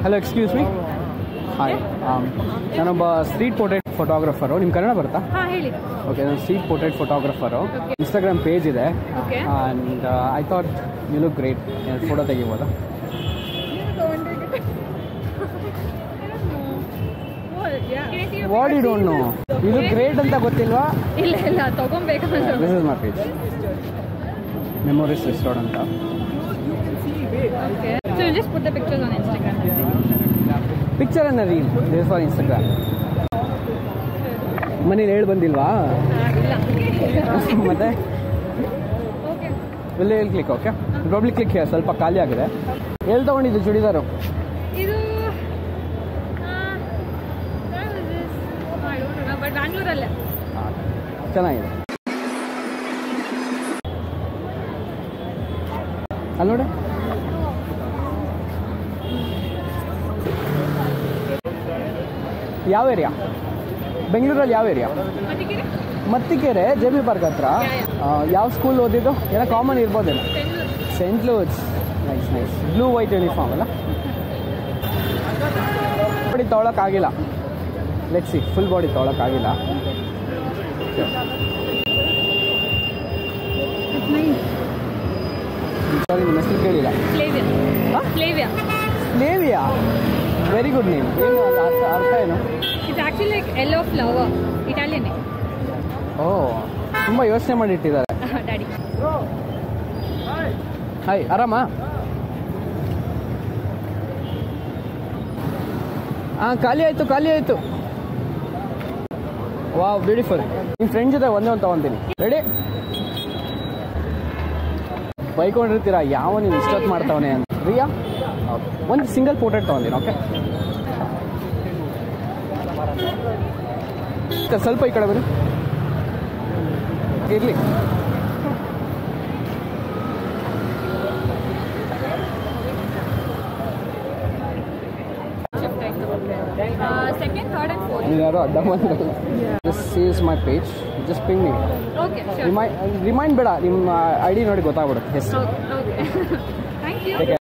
Hello, excuse me. Hi, ನಾನೊಬ್ಬ street portrait photographer. ನಿಮ್ಮ ಕನ್ನಡ ಬರುತ್ತಾ? ಹಾಂ, ಹೇಳಿ. ಓಕೆ, ನಾನು street portrait photographer. Instagram page ಇದೆ. And I thought you look great. Photo ತೆಗಿಬೋದಾ? What you don't know? ಇದು ಗ್ರೇಟ್ ಅಂತ ಗೊತ್ತಿಲ್ವಾ? ಇಲ್ಲ ಇಲ್ಲ, ತಗೊಬೇಕು. This is my page, memories restored ಅಂತ. Okay. So you just put the pictures on Instagram. Picture ಅನ್ನ ರೀಲ್ ದಿಸ್ ಫಾರ್ ಇನ್ಸ್ಟಾಗ್ರಾಮ್. ಮನೇಲಿ ಹೇಳಿ ಬಂದಿಲ್ವಾ? ಇಲ್ಲ. ಮತ್ತೆ ಓಕೆ, ಎಲ್ಲಿ click? Okay, probably click here. ಸ್ವಲ್ಪ ಖಾಲಿ ಆಗಿದೆ. ಎಲ್ಲಿ ತೊಗೊಂಡಿದ್ದು ಚೂಡಿದಾರು? ಇದು ಬಟ್ ಬ್ಯಾಂಗ್ಳೂರಲ್ಲೇ. ಚೆನ್ನಾಗಿದೆ. ಅಲ್ಲಿ ನೋಡಿ. ಯಾವ ಏರಿಯಾ? ಬೆಂಗಳೂರಲ್ಲಿ ಯಾವ area? Mathikere, J B park ಹತ್ರ. ಯಾವ ಸ್ಕೂಲ್ ಓದಿದ್ದು? ಏನೋ ಕಾಮನ್ ಇರ್ಬೋದೇನೋ. Saint Louis. Nice nice. Blue white uniform ಅಲ್ಲ? ಬಾಡಿ ತೊಗೊಳಕ್ಕಾಗಿಲ್ಲ. ಲೆಟ್ಸ್ ಸಿ, ಫುಲ್ ಬಾಡಿ ತೊಗೊಳಕ್ಕಾಗಿಲ್ಲ. ಸಾರಿ, ನಿಮ್ಮ ಹೆಸರು ಕೇಳಿಲ್ಲ. Slavia, very good name. ಏನು ಅರ್ಥ ಏನು? It's actually like yellow flower, Italian. ಓ, ತುಂಬ ಯೋಚನೆ ಮಾಡಿಟ್ಟಿದ್ದಾರೆ. ಡ್ಯಾಡಿ. ಹಾಯ್, ಆರಾಮಾ? ಹಾಂ, ಖಾಲಿ ಆಯಿತು, ಖಾಲಿ ಆಯಿತು. Wow, beautiful. ನಿಮ್ಮ ಫ್ರೆಂಡ್ ಜೊತೆ ಒಂದೇ ಒಂದು ತೊಗೊತೀನಿ. ರೆಡಿ? ಬೈಕೊಂಡಿರ್ತೀರಾ ಯಾವ ನೀವು ಇಷ್ಟೊತ್ತು ಮಾಡ್ತಾವನೆ ಅಂತ. ರಿಯಾ, ಒಂದು ಸಿಂಗಲ್ ಪೋರ್ಟ್ರೇಟ್ ತೊಗೊಂತೀನಿ. ಓಕೆ, ಸ್ವಲ್ಪ ಈ ಕಡೆ ಬನ್ನಿ. ಇರಲಿ. Second, third and fourth. ಯಾರು ಅಡ್ಡ ಬಂದಿರಲ್ಲ. This is my page, just ping me. Okay, sure. Remind ಬೇಡ, ನಿಮ್ಮ ಐ ಡಿ ನೋಡಿ ಗೊತ್ತಾಗ್ಬಿಡುತ್ತೆ ಹೆಸರು. Okay. Thank you.